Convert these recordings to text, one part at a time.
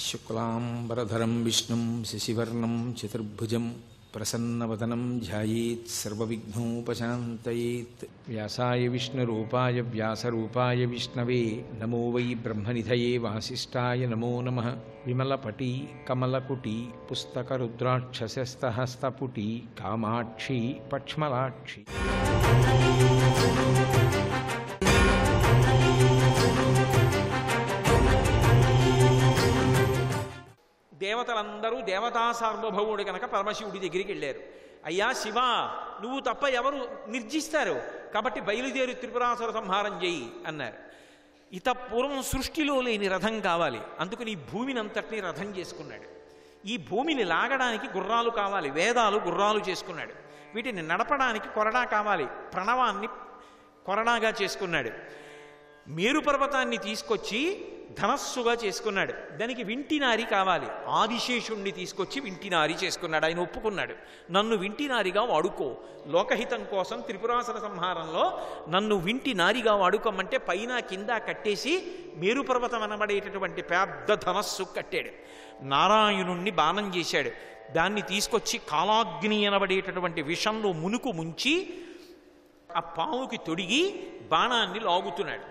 శుక్లాంబరధరం విష్ణుం శశివర్ణం చతుర్భుజం ప్రసన్నవదనం ధ్యాయేత్ సర్వవిఘ్నోపశాంతయేత్. వ్యాసాయ విష్ణురూపాయ వ్యాసరూపాయ విష్ణవే నమో వై బ్రహ్మనిధయే వాసిష్ఠాయ నమో నమః. విమలపటీ కమలకుటీ పుస్తకరుద్రాక్షసస్తహస్తపుటీ కామాక్షి పక్ష్మలాక్షి. దేవతలందరూ దేవతా సార్వభౌముడు కనుక పరమశివుడి దగ్గరికి వెళ్ళారు. అయ్యా శివ, నువ్వు తప్ప ఎవరు నిర్జిస్తారు, కాబట్టి బయలుదేరి త్రిపురాసుర సంహారం చేయి అన్నారు. ఇత పూర్వం సృష్టిలో లేని రథం కావాలి, అందుకని ఈ భూమిని అంతటినీ రథం చేసుకున్నాడు. ఈ భూమిని లాగడానికి గుర్రాలు కావాలి, వేదాలు గుర్రాలు చేసుకున్నాడు. వీటిని నడపడానికి కొరడా కావాలి, ప్రణవాన్ని కొరడాగా చేసుకున్నాడు. మేరు పర్వతాన్ని తీసుకొచ్చి ధనస్సుగా చేసుకున్నాడు. దానికి వింటినారి కావాలి, ఆదిశేషుణ్ణి తీసుకొచ్చి వింటినారి చేసుకున్నాడు. ఆయన ఒప్పుకున్నాడు, నన్ను వింటినారిగా వాడుకో, లోకహితం కోసం త్రిపురాసుర సంహారంలో నన్ను వింటినారిగా వాడుకోమంటే పైన కింద కట్టేసి మేరు పర్వతం అనబడేటటువంటి పెద్ద ధనస్సు కట్టాడు. నారాయణుణ్ణి బాణం చేశాడు. దాన్ని తీసుకొచ్చి కాలాగ్ని అనబడేటటువంటి విషంలో మునుకు ముంచి ఆ పాముకి తొడిగి బాణాన్ని లాగుతున్నాడు.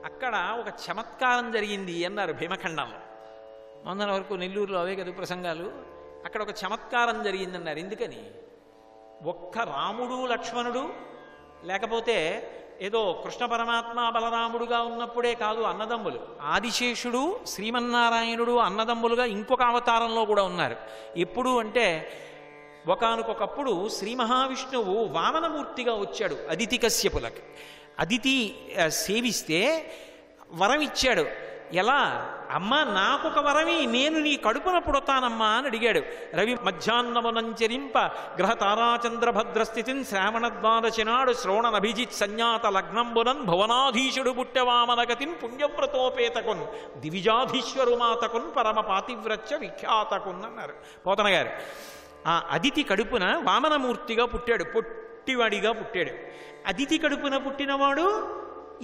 అక్కడ ఒక చమత్కారం జరిగింది అన్నారు భీమఖండంలో. మొన్నటి వరకు నెల్లూరులో అవే కదా ప్రసంగాలు. అక్కడ ఒక చమత్కారం జరిగిందన్నారు. ఎందుకని? ఒక్క రాముడు లక్ష్మణుడు లేకపోతే ఏదో కృష్ణ పరమాత్మ బలరాముడుగా ఉన్నప్పుడే కాదు అన్నదమ్ములు, ఆదిశేషుడు శ్రీమన్నారాయణుడు అన్నదమ్ములుగా ఇంకొక అవతారంలో కూడా ఉన్నారు. ఎప్పుడు అంటే ఒకానొకప్పుడు శ్రీ మహావిష్ణువు వామనమూర్తిగా వచ్చాడు అదితి కశ్యపులకి. అదితి సేవిస్తే వరం ఇచ్చాడు. ఎలా? అమ్మ నాకొక వరమి, నేను నీ కడుపున పుడతానమ్మా అని అడిగాడు. రవి మధ్యాహ్నమునంచరింప గ్రహ తారాచంద్రభద్రస్థితిన్ శ్రావణ ద్వాదశి నాడు శ్రవణనభిజిత్ సంజ్ఞాత లగ్నంబునన్ భువనాధీశుడు పుట్టవామనగతిన్ పుణ్యవ్రతోపేతకున్ దివిజాధీశ్వరు మాతకున్ పరమ పాతివ్రత్య విఖ్యాతకున్ అన్నారు పోతన గారు. ఆ అదితి కడుపున వామనమూర్తిగా పుట్టాడు, పొట్టివాడిగా పుట్టాడు. అదితి కడుపున పుట్టినవాడు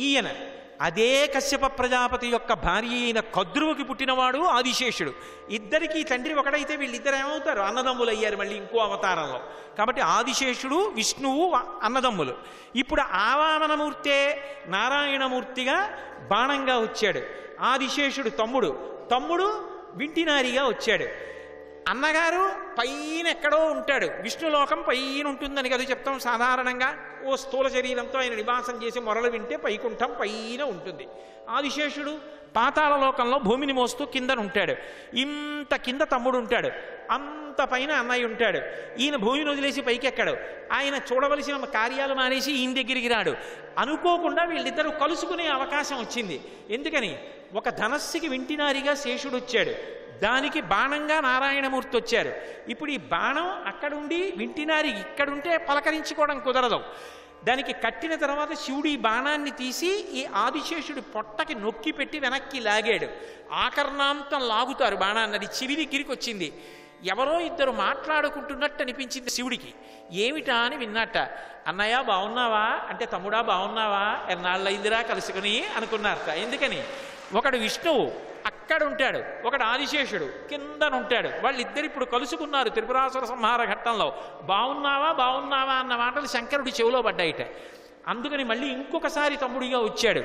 ఈయన. అదే కశ్యప ప్రజాపతి యొక్క భార్య అయిన కద్రువుకి పుట్టినవాడు ఆదిశేషుడు. ఇద్దరికీ తండ్రి ఒకడైతే వీళ్ళిద్దరు ఏమవుతారు? అన్నదమ్ములు అయ్యారు మళ్ళీ ఇంకో అవతారంలో. కాబట్టి ఆదిశేషుడు విష్ణువు అన్నదమ్ములు. ఇప్పుడు ఆవామనమూర్తే నారాయణమూర్తిగా బాణంగా వచ్చాడు. ఆదిశేషుడు తమ్ముడు వింటినారిగా వచ్చాడు. అన్నగారు పైన ఎక్కడో ఉంటాడు, విష్ణులోకం పైన ఉంటుందని కదా చెప్తాం సాధారణంగా. ఓ స్థూల శరీరంతో ఆయన నివాసం చేసి మొరలు వింటే వైకుంఠం పైన ఉంటుంది. ఆదిశేషుడు పాతాళ లోకంలో భూమిని మోస్తూ కింద ఉంటాడు. ఇంత కింద తమ్ముడు ఉంటాడు, అంత పైన అన్నయ్య ఉంటాడు. ఈయన భూమిని వదిలేసి పైకి ఎక్కడు. ఆయన చూడవలసిన కార్యాలు మానేసి ఈయన దగ్గరికి రాడు. అనుకోకుండా వీళ్ళిద్దరూ కలుసుకునే అవకాశం వచ్చింది. ఎందుకని? ఒక ధనస్సుకి వింటినారిగా శేషుడు వచ్చాడు, దానికి బాణంగా నారాయణమూర్తి వచ్చారు. ఇప్పుడు ఈ బాణం అక్కడుండి వింటినారి ఇక్కడుంటే పలకరించుకోవడం కుదరదు. దానికి కట్టిన తర్వాత శివుడు ఈ బాణాన్ని తీసి ఈ ఆదిశేషుడి పొట్టకి నొక్కి పెట్టి వెనక్కి లాగాడు. ఆకర్ణాంతం లాగుతారు బాణాన్ని, అది చివిరి గిరికొచ్చింది. ఎవరో ఇద్దరు మాట్లాడుకుంటున్నట్టు అనిపించింది శివుడికి. ఏమిటా అని విన్నట్ట. అన్నయ్య బాగున్నావా అంటే తమ్ముడా బాగున్నావా, ఎన్నాళ్ళైందిరా కలుసుకుని అనుకున్నారట. ఎందుకని? ఒకడు విష్ణువు అక్కడ ఉంటాడు, ఒకడు ఆదిశేషుడు కిందనుంటాడు. వాళ్ళిద్దరు ఇప్పుడు కలుసుకున్నారు త్రిపురాసుర సంహార ఘట్టంలో. బాగున్నావా అన్న మాటలు శంకరుడి చెవిలో పడ్డాయిట. అందుకని మళ్ళీ ఇంకొకసారి తమ్ముడిగా వచ్చాడు.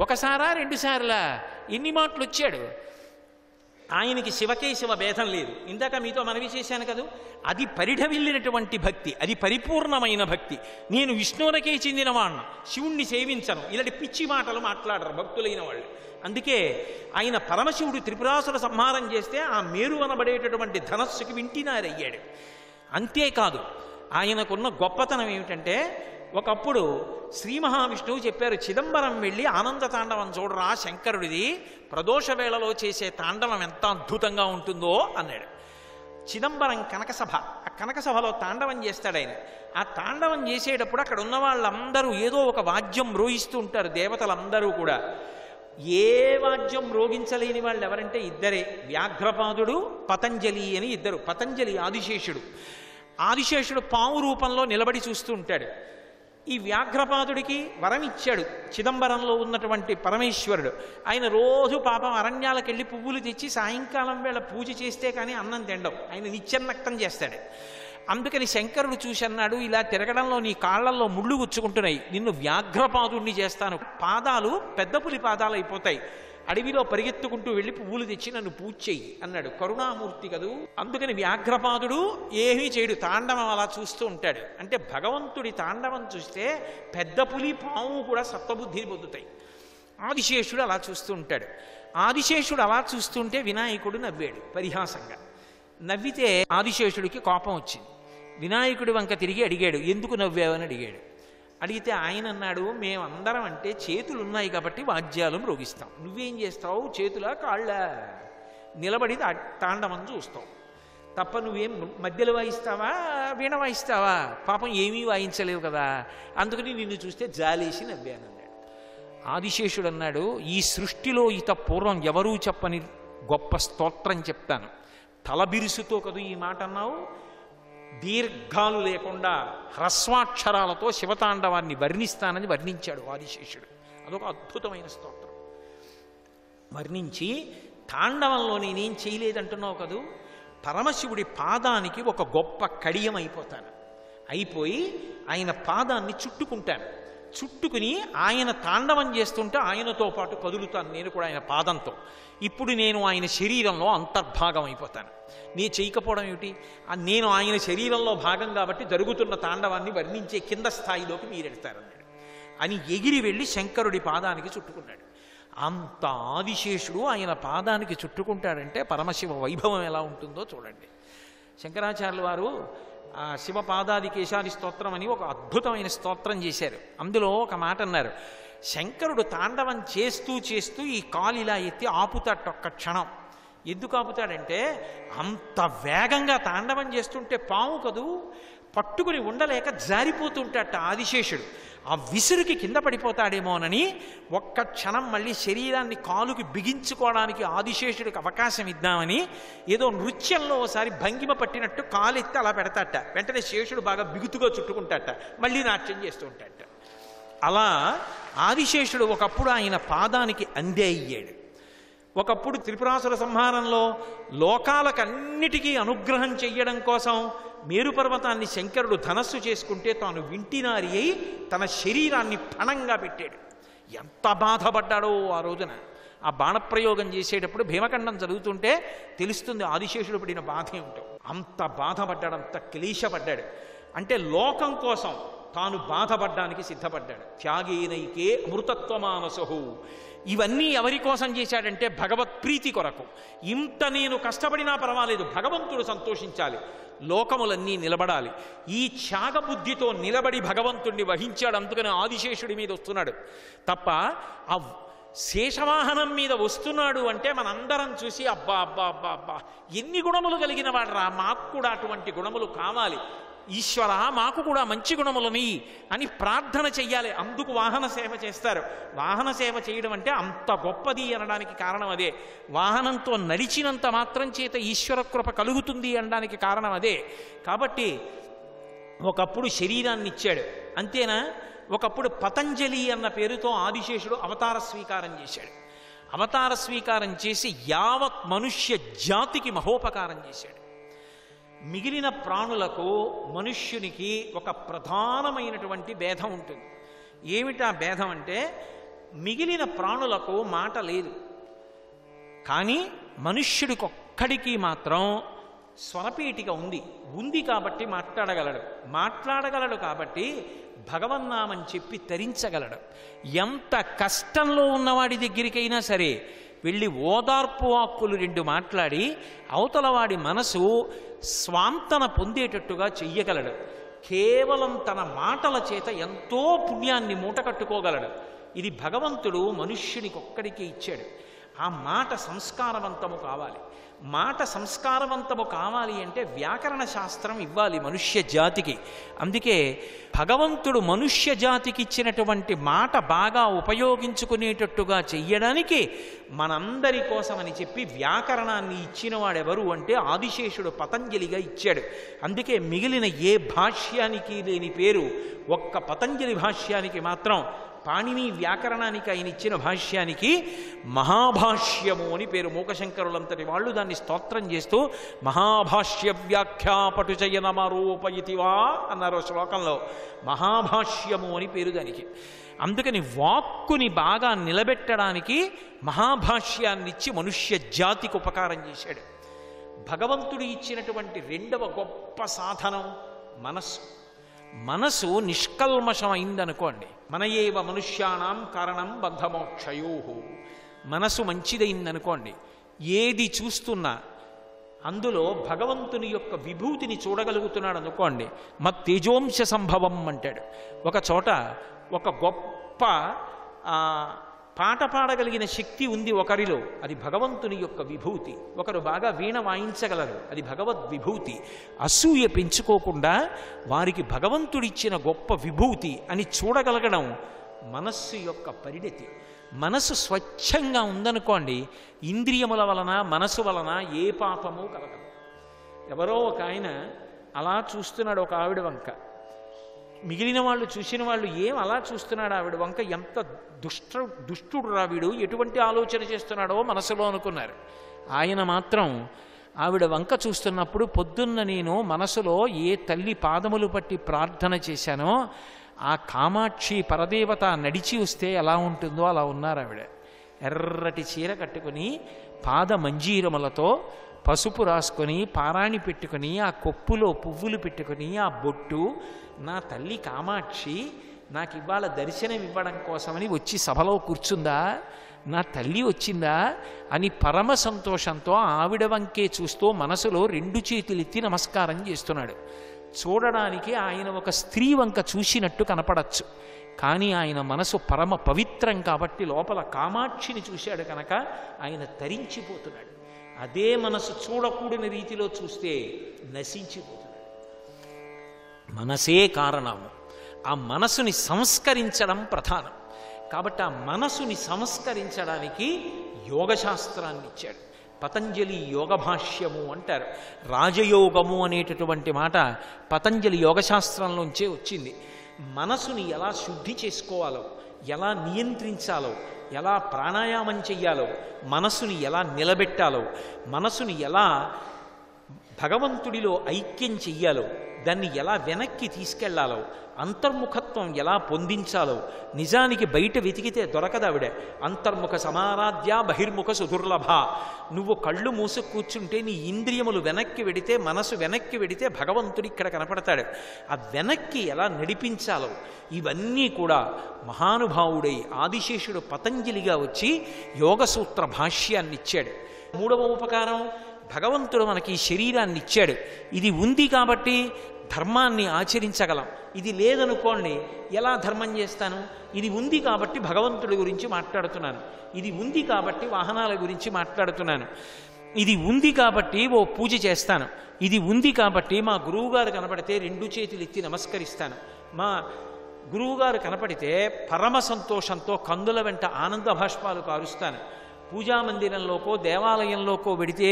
ఒకసారా రెండుసార్లా ఎన్ని మాటలు వచ్చాడు? ఆయనకి శివకేశవ భేదం లేదు. ఇందాక మీతో మనవి చేశాను కదా, అది పరిఢవిల్లినటువంటి భక్తి, అది పరిపూర్ణమైన భక్తి. నేను విష్ణువునకే చెందినవాణ్ణి, శివుణ్ణి సేవించను, ఇలాంటి పిచ్చి మాటలు మాట్లాడరు భక్తులైన వాళ్ళు. అందుకే ఆయన పరమశివుడు త్రిపురాసుర సంహారం చేస్తే ఆ మేరు అనబడేటటువంటి ధనస్సుకి వింటినారయ్యాడు. అంతేకాదు, ఆయనకున్న గొప్పతనం ఏమిటంటే, ఒకప్పుడు శ్రీ మహావిష్ణువు చెప్పారు, చిదంబరం వెళ్ళి ఆనంద తాండవం చూడరా శంకరుడిది, ప్రదోష వేళలో చేసే తాండవం ఎంత అద్భుతంగా ఉంటుందో అన్నాడు. చిదంబరం కనకసభ, ఆ కనకసభలో తాండవం చేస్తాడు ఆయన. ఆ తాండవం చేసేటప్పుడు అక్కడ ఉన్న వాళ్ళందరూ ఏదో ఒక వాద్యం మ్రోగిస్తూ ఉంటారు, దేవతలందరూ కూడా. ఏ వాద్యం మ్రోగించలేని వాళ్ళు ఎవరంటే ఇద్దరే, వ్యాఘ్రపాదుడు పతంజలి అని ఇద్దరు. పతంజలి ఆదిశేషుడు. ఆదిశేషుడు పాము రూపంలో నిలబడి చూస్తూ ఉంటాడు. ఈ వ్యాఘ్రపాదుడికి వరం ఇచ్చాడు చిదంబరంలో ఉన్నటువంటి పరమేశ్వరుడు. ఆయన రోజు పాపం అరణ్యాలకు వెళ్ళి పువ్వులు తెచ్చి సాయంకాలం వేళ పూజ చేస్తే కానీ అన్నం తినడం, ఆయన నిత్యన్నక్తం చేస్తాడు. అందుకని శంకరుడు చూసి అన్నాడు, ఇలా తిరగడంలో నీ కాళ్లల్లో ముళ్ళు గుచ్చుకుంటున్నాయి, నిన్ను వ్యాఘ్రపాదుడిని చేస్తాను, పాదాలు పెద్ద పులి పాదాలు అయిపోతాయి, అడవిలో పరిగెత్తుకుంటూ వెళ్ళి పువ్వులు తెచ్చి నన్ను పూజ చెయ్యి అన్నాడు. కరుణామూర్తి కదూ. అందుకని వ్యాఘ్రపాదుడు ఏమీ చేయడు, తాండవం అలా చూస్తూ ఉంటాడు. అంటే భగవంతుడి తాండవం చూస్తే పెద్ద పులి పాము కూడా సత్వబుద్ధిని పొందుతాయి. ఆదిశేషుడు అలా చూస్తూ ఉంటాడు. ఆదిశేషుడు అలా చూస్తుంటే వినాయకుడు నవ్వాడు పరిహాసంగా. నవ్వితే ఆదిశేషుడికి కోపం వచ్చింది. వినాయకుడి వంక తిరిగి అడిగాడు, ఎందుకు నవ్వావని అడిగాడు. అడిగితే ఆయన అన్నాడు, మేమందరం అంటే చేతులు ఉన్నాయి కాబట్టి వాద్యాలు మ్రోగిస్తాం, నువ్వేం చేస్తావు, చేతుల కాళ్ళ నిలబడి తాండవం చూస్తావు తప్ప నువ్వేం మధ్యలో వాయిస్తావా వీణ వాయిస్తావా, పాపం ఏమీ వాయించలేవు కదా, అందుకని నిన్ను చూస్తే జాలేసి నవ్వానన్నాడు. ఆదిశేషుడు అన్నాడు, ఈ సృష్టిలో ఇత పూర్వం ఎవరూ చెప్పని గొప్ప స్తోత్రం చెప్తాను, తలబిరుసుతో కదూ ఈ మాట అన్నావు, దీర్ఘాలు లేకుండా హ్రస్వాక్షరాలతో శివతాండవాన్ని వర్ణిస్తానని వర్ణించాడు ఆదిశేషుడు. అదొక అద్భుతమైన స్తోత్రం. వర్ణించి తాండవంలో నేనేం చేయలేదంటున్నావు కదూ, పరమశివుడి పాదానికి ఒక గొప్ప కడియం అయిపోతాను, అయిపోయి ఆయన పాదాన్ని చుట్టుకుంటాను, చుట్టుకుని ఆయన తాండవం చేస్తుంటే ఆయనతో పాటు కదులుతాను నేను కూడా ఆయన పాదంతో. ఇప్పుడు నేను ఆయన శరీరంలో అంతర్భాగం అయిపోతాను. నీ చేయకపోవడం ఏమిటి, నేను ఆయన శరీరంలో భాగం కాబట్టి జరుగుతున్న తాండవాన్ని వర్ణించే కింద స్థాయిలోకి మీరెడతారన్నాడు. అని ఎగిరి వెళ్ళి శంకరుడి పాదానికి చుట్టుకున్నాడు. అంత ఆదిశేషుడు ఆయన పాదానికి చుట్టుకుంటాడంటే పరమశివ వైభవం ఎలా ఉంటుందో చూడండి. శంకరాచార్యుల వారు శివపాదాది కేశాది స్తోత్రం అని ఒక అద్భుతమైన స్తోత్రం చేశారు. అందులో ఒక మాట అన్నారు, శంకరుడు తాండవం చేస్తూ చేస్తూ ఈ కాలు ఇలా ఎత్తి ఆపుతాట ఒక్క క్షణం. ఎందుకు ఆపుతాడంటే అంత వేగంగా తాండవం చేస్తుంటే పాము కదూ పట్టుకుని ఉండలేక జారిపోతుంటాట ఆదిశేషుడు. ఆ విసురుకి కింద పడిపోతాడేమోనని ఒక్క క్షణం మళ్ళీ శరీరాన్ని కాలుకి బిగించుకోవడానికి ఆదిశేషుడికి అవకాశం ఇద్దామని ఏదో నృత్యంలో ఒకసారి భంగిమ పట్టినట్టు కాలెత్తి అలా పెడతాట. వెంటనే శేషుడు బాగా బిగుతుగా చుట్టుకుంటాట, మళ్ళీ నాట్యం చేస్తూ ఉంటాట. అలా ఆదిశేషుడు ఒకప్పుడు ఆయన పాదానికి అందే అయ్యాడు. ఒకప్పుడు త్రిపురాసుర సంహారంలో లోకాలకన్నిటికీ అనుగ్రహం చెయ్యడం కోసం మేరుపర్వతాన్ని శంకరుడు ధనస్సు చేసుకుంటే తాను వింటినారి అయి తన శరీరాన్ని పణంగా పెట్టాడు. ఎంత బాధపడ్డాడో ఆ రోజున. ఆ బాణప్రయోగం చేసేటప్పుడు భీమఖండం జరుగుతుంటే తెలుస్తుంది ఆదిశేషుడు పడిన బాధ ఏమిటో. అంత బాధపడ్డాడు, అంత క్లేశపడ్డాడు. అంటే లోకం కోసం తాను బాధపడ్డానికి సిద్ధపడ్డాడు. త్యాగేనైకే అమృతత్వమానసహు. ఇవన్నీ ఎవరి కోసం చేశాడంటే భగవత్ప్రీతి కొరకు. ఇంత నేను కష్టపడినా పర్వాలేదు, భగవంతుడు సంతోషించాలి, లోకములన్నీ నిలబడాలి. ఈ త్యాగబుద్ధితో నిలబడి భగవంతుణ్ణి వహించాడు. అందుకని ఆదిశేషుడి మీద వస్తున్నాడు తప్ప ఆ శేషవాహనం మీద వస్తున్నాడు అంటే మనందరం చూసి అబ్బా అబ్బా అబ్బా అబ్బా ఎన్ని గుణములు కలిగిన వాడరా, మాకు కూడా అటువంటి గుణములు కావాలి, ఈశ్వర మాకు కూడా మంచి గుణములని అని ప్రార్థన చెయ్యాలి. అందుకు వాహన సేవ చేస్తారు. వాహన సేవ చేయడం అంటే అంత గొప్పది అనడానికి కారణం అదే. వాహనంతో నడిచినంత మాత్రం చేత ఈశ్వర కృప కలుగుతుంది అనడానికి కారణం అదే. కాబట్టి ఒకప్పుడు శరీరాన్ని ఇచ్చాడు, అంతేనా? ఒకప్పుడు పతంజలి అన్న పేరుతో ఆదిశేషుడు అవతార స్వీకారం చేశాడు. అవతార స్వీకారం చేసి యావత్ మనుష్య జాతికి మహోపకారం చేశాడు. మిగిలిన ప్రాణులకు మనుష్యునికి ఒక ప్రధానమైనటువంటి భేదం ఉంటుంది. ఏమిటా భేదం అంటే మిగిలిన ప్రాణులకు మాట లేదు, కానీ మనుష్యుడికి ఒక్కడికి మాత్రం స్వరపీఠిక ఉంది కాబట్టి మాట్లాడగలడు కాబట్టి భగవన్నామని చెప్పి తరించగలడు. ఎంత కష్టంలో ఉన్నవాడి దగ్గరికైనా సరే వెళ్ళి ఓదార్పు వాక్కులు 2 మాట్లాడి అవతలవాడి మనసు స్వాంతన పొందేటట్టుగా చెయ్యగలడు. కేవలం తన మాటల చేత ఎంతో పుణ్యాన్ని మూటకట్టుకోగలడు. ఇది భగవంతుడు మనుష్యునికి ఒక్కడికి ఇచ్చాడు. ఆ మాట సంస్కారవంతము కావాలి. మాట సంస్కారవంతము కావాలి అంటే వ్యాకరణ శాస్త్రం ఇవ్వాలి మనుష్య జాతికి. అందుకే భగవంతుడు మనుష్య జాతికి ఇచ్చినటువంటి మాట బాగా ఉపయోగించుకునేటట్టుగా చెయ్యడానికి మనందరి కోసమని చెప్పి వ్యాకరణాన్ని ఇచ్చిన వాడెవరు అంటే ఆదిశేషుడు పతంజలిగా ఇచ్చాడు. అందుకే మిగిలిన ఏ భాష్యానికి లేని పేరు ఒక్క పతంజలి భాష్యానికి మాత్రం, పాణిని వ్యాకరణానికి ఆయన ఇచ్చిన భాష్యానికి మహాభాష్యము అని పేరు. మూకశంకరులంతటి వాళ్ళు దాన్ని స్తోత్రం చేస్తూ మహాభాష్య వ్యాఖ్యాపటుచయనమరూపయితివా అన్నారు శ్లోకంలో. మహాభాష్యము అని పేరు దానికి. అందుకని వాక్కుని బాగా నిలబెట్టడానికి మహాభాష్యాన్ని ఇచ్చి మనుష్య జాతికి ఉపకారం చేశాడు. భగవంతుడు ఇచ్చినటువంటి రెండవ గొప్ప సాధనం మనస్సు. మనసు నిష్కల్మషమైందనుకోండి, మన ఏవ మనుష్యానాం కారణం బంధమోక్షయో. మనసు మంచిదైందనుకోండి, ఏది చూస్తున్నా అందులో భగవంతుని యొక్క విభూతిని చూడగలుగుతున్నాడు అనుకోండి, తేజోంశ సంభవం అంటాడు. ఒక చోట ఒక గొప్ప పాట పాడగలిగిన శక్తి ఉంది ఒకరిలో, అది భగవంతుని యొక్క విభూతి. ఒకరు బాగా వీణ వాయించగలరు, అది భగవద్ విభూతి. అసూయ పెంచుకోకుండా వారికి భగవంతుడిచ్చిన గొప్ప విభూతి అని చూడగలగడం మనస్సు యొక్క పరిణతి. మనసు స్వచ్ఛంగా ఉందనుకోండి, ఇంద్రియముల వలన మనసు వలన ఏ పాపము కలగదు. ఎవరో ఒక ఆయన అలా చూస్తున్నాడు ఒక ఆవిడ వంక. మిగిలిన వాళ్ళు చూసిన వాళ్ళు ఏం అలా చూస్తున్నాడు ఆవిడ వంక, ఎంత దుష్టుడు రావిడు, ఎటువంటి ఆలోచన చేస్తున్నాడో మనసులో అనుకున్నారు. ఆయన మాత్రం ఆవిడ వంక చూస్తున్నప్పుడు పొద్దున్న నేను మనసులో ఏ తల్లి పాదములు పట్టి ప్రార్థన చేశానో ఆ కామాక్షి పరదేవత నడిచి వస్తే ఎలా ఉంటుందో అలా ఉన్నారు ఆవిడ. ఎర్రటి చీర కట్టుకుని పాద మంజీరములతో పసుపు రాసుకొని పారాణి పెట్టుకుని ఆ కొప్పులో పువ్వులు పెట్టుకుని ఆ బొట్టు, నా తల్లి కామాక్షి నాకు ఇవాళ దర్శనం ఇవ్వడం కోసమని వచ్చి సభలో కూర్చుందా, నా తల్లి వచ్చిందా అని పరమ సంతోషంతో ఆవిడ వంకే చూస్తూ మనసులో 2 చేతులెత్తి నమస్కారం చేస్తున్నాడు. చూడడానికి ఆయన ఒక స్త్రీ వంక చూసినట్టు కనపడచ్చు, కానీ ఆయన మనసు పరమ పవిత్రం కాబట్టి లోపల కామాక్షిని చూశాడు కనుక ఆయన తరించిపోతున్నాడు. అదే మనసు చూడకూడని రీతిలో చూస్తే నశించిపోతున్నాడు. మనసే కారణము. ఆ మనసుని సంస్కరించడం ప్రధానం. కాబట్టి ఆ మనసుని సంస్కరించడానికి యోగశాస్త్రాన్ని ఇచ్చాడు. పతంజలి యోగ భాష్యము అంటారు. రాజయోగము అనేటటువంటి మాట పతంజలి యోగశాస్త్రంలోంచే వచ్చింది. మనసుని ఎలా శుద్ధి చేసుకోవాలో, ఎలా నియంత్రించాలో, ఎలా ప్రాణాయామం చెయ్యాలో, మనసుని ఎలా నిలబెట్టాలో, మనసుని ఎలా భగవంతుడిలో ఐక్యం చెయ్యాలో, దాన్ని ఎలా వెనక్కి తీసుకెళ్లాలో, అంతర్ముఖత్వం ఎలా పొందించాలో, నిజానికి బయట వెతికితే దొరకదావిడ. అంతర్ముఖ సమారాధ్య బహిర్ముఖ సుదుర్లభ. నువ్వు కళ్ళు మూసు కూర్చుంటే నీ ఇంద్రియములు వెనక్కి వెడితే, మనసు వెనక్కి వెడితే భగవంతుడు ఇక్కడ కనపడతాడు. ఆ వెనక్కి ఎలా నడిపించాలో ఇవన్నీ కూడా మహానుభావుడై ఆదిశేషుడు పతంజలిగా వచ్చి యోగసూత్ర భాష్యాన్ని ఇచ్చాడు. 3వ ఉపకారం, భగవంతుడు మనకి ఈ శరీరాన్ని ఇచ్చాడు. ఇది ఉంది కాబట్టి ధర్మాన్ని ఆచరించగలం. ఇది లేదనుకోండి, ఎలా ధర్మం చేస్తాను? ఇది ఉంది కాబట్టి భగవంతుడి గురించి మాట్లాడుతున్నాను, ఇది ఉంది కాబట్టి వాహనాల గురించి మాట్లాడుతున్నాను, ఇది ఉంది కాబట్టి ఓ పూజ చేస్తాను, ఇది ఉంది కాబట్టి మా గురువుగారు కనపడితే 2 చేతులు ఎత్తి నమస్కరిస్తాను, మా గురువుగారు కనపడితే పరమ సంతోషంతో కందుల వెంట ఆనంద భాష్పాలు కారుస్తాను, పూజామందిరంలోకో దేవాలయంలోకో వెడితే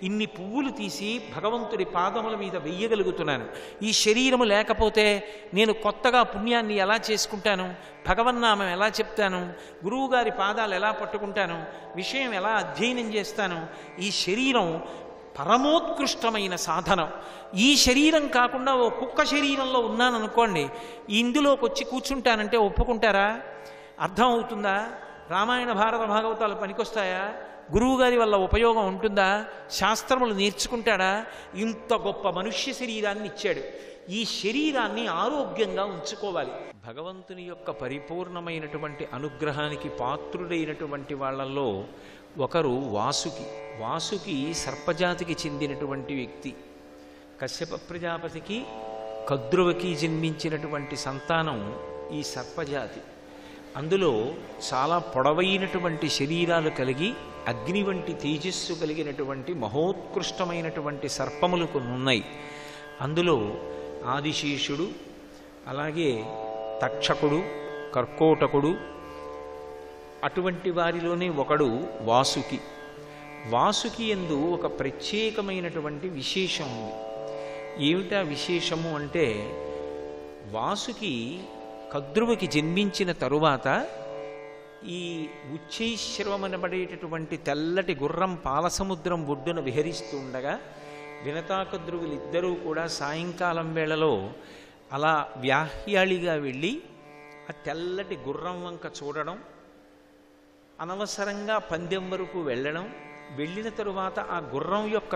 ఇన్ని పువ్వులు తీసి భగవంతుడి పాదముల మీద వెయ్యగలుగుతున్నాను. ఈ శరీరము లేకపోతే నేను కొత్తగా పుణ్యాన్ని ఎలా చేసుకుంటాను, భగవన్నామం ఎలా చెప్తాను, గురువుగారి పాదాలు ఎలా పట్టుకుంటాను, విషయం ఎలా అధ్యయనం చేస్తాను? ఈ శరీరం పరమోత్కృష్టమైన సాధనం. ఈ శరీరం కాకుండా ఓ కుక్క శరీరంలో ఉన్నాననుకోండి, ఇందులోకి వచ్చి కూర్చుంటానంటే ఒప్పుకుంటారా? అర్థం అవుతుందా? రామాయణ భారత భాగవతాలు పనికొస్తాయా? గురువుగారి వల్ల ఉపయోగం ఉంటుందా? శాస్త్రములు నేర్చుకుంటాడా? ఇంత గొప్ప మనుష్య శరీరాన్ని ఇచ్చాడు. ఈ శరీరాన్ని ఆరోగ్యంగా ఉంచుకోవాలి. భగవంతుని యొక్క పరిపూర్ణమైనటువంటి అనుగ్రహానికి పాత్రుడైనటువంటి వాళ్ళల్లో ఒకరు వాసుకి. వాసుకి సర్పజాతికి చెందినటువంటి వ్యక్తి. కశ్యప ప్రజాపతికి కద్రువకి జన్మించినటువంటి సంతానం ఈ సర్పజాతి. అందులో చాలా పొడవైనటువంటి శరీరాలు కలిగి అగ్ని వంటి తేజస్సు కలిగినటువంటి మహోత్కృష్టమైనటువంటి సర్పములు కొన్ని ఉన్నాయి. అందులో ఆదిశేషుడు, అలాగే తక్షకుడు, కర్కోటకుడు, అటువంటి వారిలోనే ఒకడు వాసుకి. వాసుకి యందు ఒక ప్రత్యేకమైనటువంటి విశేషం ఉంది. ఏమిటా విశేషము అంటే, వాసుకి కద్రువుకి జన్మించిన తరువాత ఈ ఉచ్చైశ్రవమనబడేటటువంటి తెల్లటి గుర్రం పాలసముద్రం ఒడ్డున విహరిస్తూ ఉండగా వినతాకద్రువులిద్దరూ కూడా సాయంకాలం వేళలో అలా వ్యాహ్యాళిగా వెళ్ళి ఆ తెల్లటి గుర్రం వంక చూడడం, అనవసరంగా పందెం వరకు వెళ్ళడం, వెళ్ళిన తరువాత ఆ గుర్రం యొక్క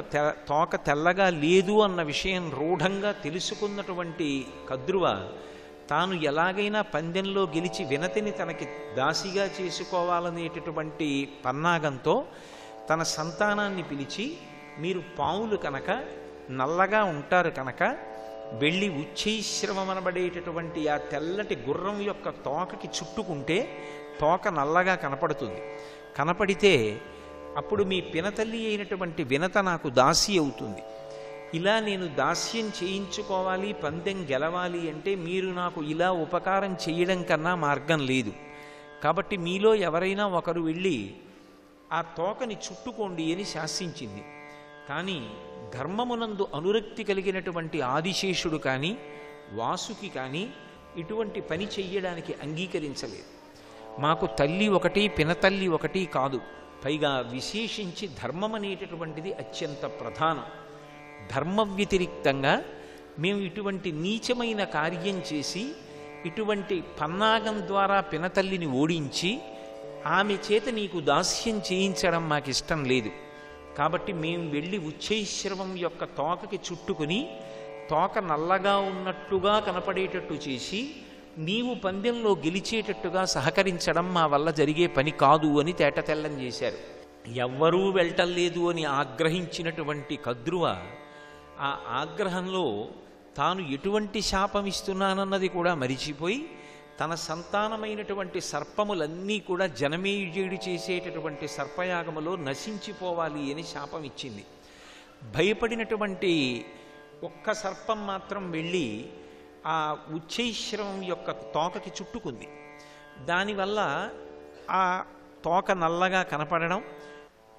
తోక తెల్లగా లేదు అన్న విషయం రూఢంగా తెలుసుకున్నటువంటి కద్రువ తాను ఎలాగైనా పందెంలో గెలిచి వినతిని తనకి దాసిగా చేసుకోవాలనేటటువంటి పన్నాగంతో తన సంతానాన్ని పిలిచి, మీరు పావులు కనుక నల్లగా ఉంటారు కనుక వెళ్ళి ఉచ్చైశ్రవమనబడేటటువంటి ఆ తెల్లటి గుర్రం యొక్క తోకకి చుట్టుకుంటే తోక నల్లగా కనపడుతుంది. కనపడితే అప్పుడు మీ పినతల్లి అయినటువంటి వినత నాకు దాసి అవుతుంది. ఇలా నేను దాస్యం చేయించుకోవాలి, పందెం గెలవాలి అంటే మీరు నాకు ఇలా ఉపకారం చేయడం కన్నా మార్గం లేదు. కాబట్టి మీలో ఎవరైనా ఒకరు వెళ్ళి ఆ తోకని చుట్టుకోండి అని శాసించింది. కానీ ధర్మమునందు అనురక్తి కలిగినటువంటి ఆదిశేషుడు కానీ వాసుకి కానీ ఇటువంటి పని చెయ్యడానికి అంగీకరించలేదు. మాకు తల్లి ఒకటి పినతల్లి ఒకటి కాదు, పైగా విశేషించి ధర్మం అనేటటువంటిది అత్యంత ప్రధానం. ధర్మ వ్యతిరిక్తంగా మేము ఇటువంటి నీచమైన కార్యం చేసి ఇటువంటి పన్నాగం ద్వారా పినతల్లిని ఓడించి ఆమె చేత నీకు దాస్యం చేయించడం మాకు ఇష్టం లేదు. కాబట్టి మేము వెళ్ళి ఉచ్చైశ్రవం యొక్క తోకకి చుట్టుకుని తోక నల్లగా ఉన్నట్టుగా కనపడేటట్టు చేసి నీవు పందెంలో గెలిచేటట్టుగా సహకరించడం మా వల్ల జరిగే పని కాదు అని తేటతెల్లం చేశారు. ఎవ్వరూ వెళ్ళటలేదు అని ఆగ్రహించినటువంటి కద్రువ ఆ ఆగ్రహంలో తాను ఎటువంటి శాపం ఇస్తున్నానన్నది కూడా మరిచిపోయి తన సంతానమైనటువంటి సర్పములన్నీ కూడా జనమేయుడు చేసేటటువంటి సర్పయాగములో నశించిపోవాలి అని శాపం ఇచ్చింది. భయపడినటువంటి ఒక్క సర్పం మాత్రం వెళ్ళి ఆ ఉచ్చైశ్రవం యొక్క తోకకి చుట్టుకుంది. దానివల్ల ఆ తోక నల్లగా కనపడడం,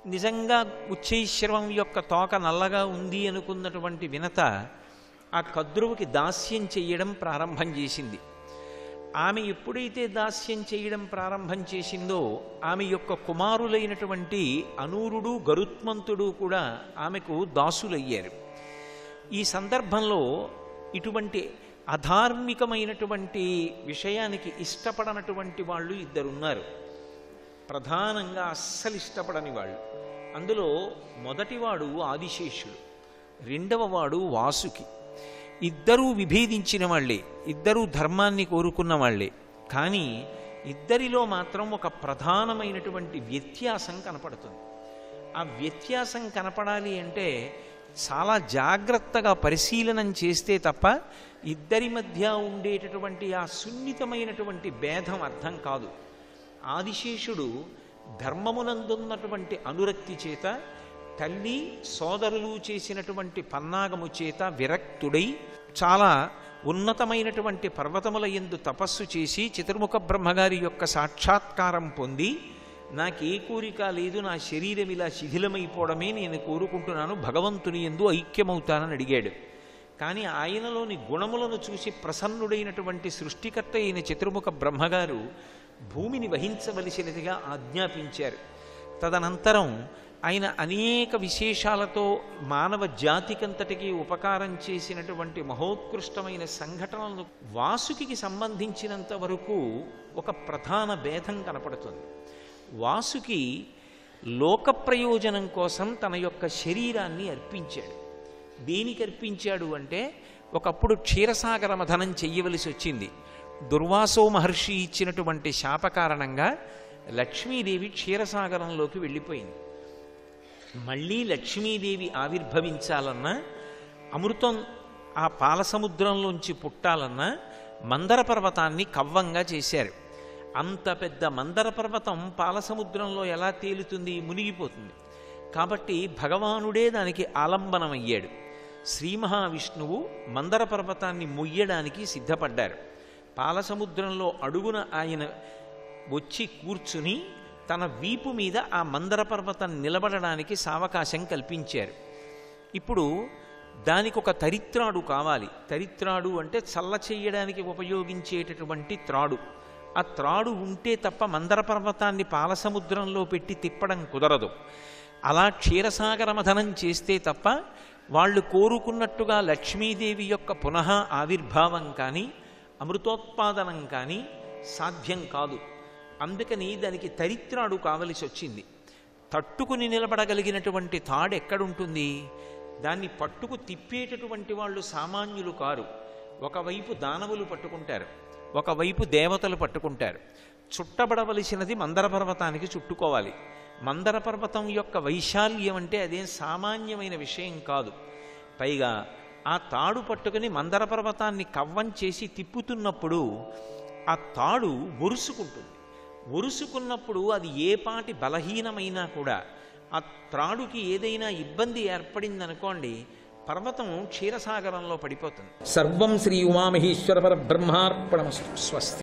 నిజంగా ఉచ్చైశ్రవం యొక్క తోక నల్లగా ఉంది అనుకున్నటువంటి వినత ఆ కద్రువుకి దాస్యం చెయ్యడం ప్రారంభం చేసింది. ఆమె ఎప్పుడైతే దాస్యం చేయడం ప్రారంభం చేసిందో ఆమె యొక్క కుమారులైనటువంటి అనూరుడు గరుత్మంతుడు కూడా ఆమెకు దాసులయ్యారు. ఈ సందర్భంలో ఇటువంటి అధార్మికమైనటువంటి విషయానికి ఇష్టపడనటువంటి వాళ్ళు ఇద్దరున్నారు. ప్రధానంగా అస్సలు ఇష్టపడని వాళ్ళు. అందులో మొదటివాడు ఆదిశేషుడు, రెండవ వాడు వాసుకి. ఇద్దరూ విభేదించిన వాళ్ళే, ఇద్దరూ ధర్మాన్ని కోరుకున్న వాళ్ళే. కానీ ఇద్దరిలో మాత్రం ఒక ప్రధానమైనటువంటి వ్యత్యాసం కనపడుతుంది. ఆ వ్యత్యాసం కనపడాలి అంటే చాలా జాగ్రత్తగా పరిశీలనం చేస్తే తప్ప ఇద్దరి మధ్య ఉండేటటువంటి ఆ సున్నితమైనటువంటి భేదం అర్థం కాదు. ఆదిశేషుడు ధర్మమునందున్నటువంటి అనురక్తి చేత, తల్లి సోదరులు చేసినటువంటి పన్నాగము చేత విరక్తుడై చాలా ఉన్నతమైనటువంటి పర్వతముల యందు తపస్సు చేసి చతుర్ముఖ బ్రహ్మగారి యొక్క సాక్షాత్కారం పొంది, నాకే కోరిక లేదు, నా శరీరం ఇలా శిథిలమైపోవడమే నేను కోరుకుంటున్నాను, భగవంతుని యందు ఐక్యమవుతానని అడిగాడు. కానీ ఆయనలోని గుణములను చూసి ప్రసన్నుడైనటువంటి సృష్టికర్త అయిన చతుర్ముఖ బ్రహ్మగారు భూమిని వహించవలసినదిగా ఆజ్ఞాపించారు. తదనంతరం ఆయన అనేక విశేషాలతో మానవ జాతికంతటికి ఉపకారం చేసినటువంటి మహోత్కృష్టమైన సంఘటనలను వాసుకి సంబంధించినంత వరకు ఒక ప్రధాన భేదం కనపడుతుంది. వాసుకి లోక ప్రయోజనం కోసం తన యొక్క శరీరాన్ని అర్పించాడు. దేనికి అర్పించాడు అంటే, ఒకప్పుడు క్షీరసాగర మథనం చెయ్యవలసి వచ్చింది. దుర్వాసో మహర్షి ఇచ్చినటువంటి శాప కారణంగా లక్ష్మీదేవి క్షీరసాగరంలోకి వెళ్ళిపోయింది. మళ్ళీ లక్ష్మీదేవి ఆవిర్భవించాలన్నా, అమృతం ఆ పాలసముద్రంలోంచి పుట్టాలన్నా మందర పర్వతాన్ని కవ్వంగా చేశారు. అంత పెద్ద మందర పర్వతం పాలసముద్రంలో ఎలా తేలుతుంది? మునిగిపోతుంది. కాబట్టి భగవానుడే దానికి ఆలంబనమయ్యాడు. శ్రీ మహావిష్ణువు మందర పర్వతాన్ని మొయ్యడానికి సిద్ధపడ్డారు. పాలసముద్రంలో అడుగున ఆయన వచ్చి కూర్చుని తన వీపు మీద ఆ మందర పర్వతం నిలబడడానికి సావకాశం కల్పించారు. ఇప్పుడు దానికి ఒక తరిత్రాడు కావాలి. తరిత్రాడు అంటే చల్ల చెయ్యడానికి ఉపయోగించేటటువంటి త్రాడు. ఆ త్రాడు ఉంటే తప్ప మందర పర్వతాన్ని పాలసముద్రంలో పెట్టి తిప్పడం కుదరదు. అలా క్షీరసాగర మథనం చేస్తే తప్ప వాళ్ళు కోరుకున్నట్టుగా లక్ష్మీదేవి యొక్క పునః ఆవిర్భావం కానీ అమృతోత్పాదనం కానీ సాధ్యం కాదు. అందుకని దానికి తరిత్రాడు కావలసి వచ్చింది. తట్టుకుని నిలబడగలిగినటువంటి తాడు ఎక్కడుంటుంది? దాన్ని పట్టుకు తిప్పేటటువంటి వాళ్ళు సామాన్యులు కారు. ఒకవైపు దానవులు పట్టుకుంటారు, ఒకవైపు దేవతలు పట్టుకుంటారు. చుట్టబడవలసినది మందర పర్వతానికి చుట్టుకోవాలి. మందర పర్వతం యొక్క వైశాల్యం అంటే అదేం సామాన్యమైన విషయం కాదు. పైగా ఆ తాడు పట్టుకుని మందర పర్వతాన్ని కవ్వం చేసి తిప్పుతున్నప్పుడు ఆ తాడు ఒరుసుకుంటుంది. ఒరుసుకున్నప్పుడు అది ఏ పాటి బలహీనమైనా కూడా ఆ త్రాడుకి ఏదైనా ఇబ్బంది ఏర్పడిందనుకోండి, పర్వతం క్షీరసాగరంలో పడిపోతుంది. సర్వం శ్రీ ఉమామహేశ్వర పరబ్రహ్మార్పణమస్తు. స్వస్తి.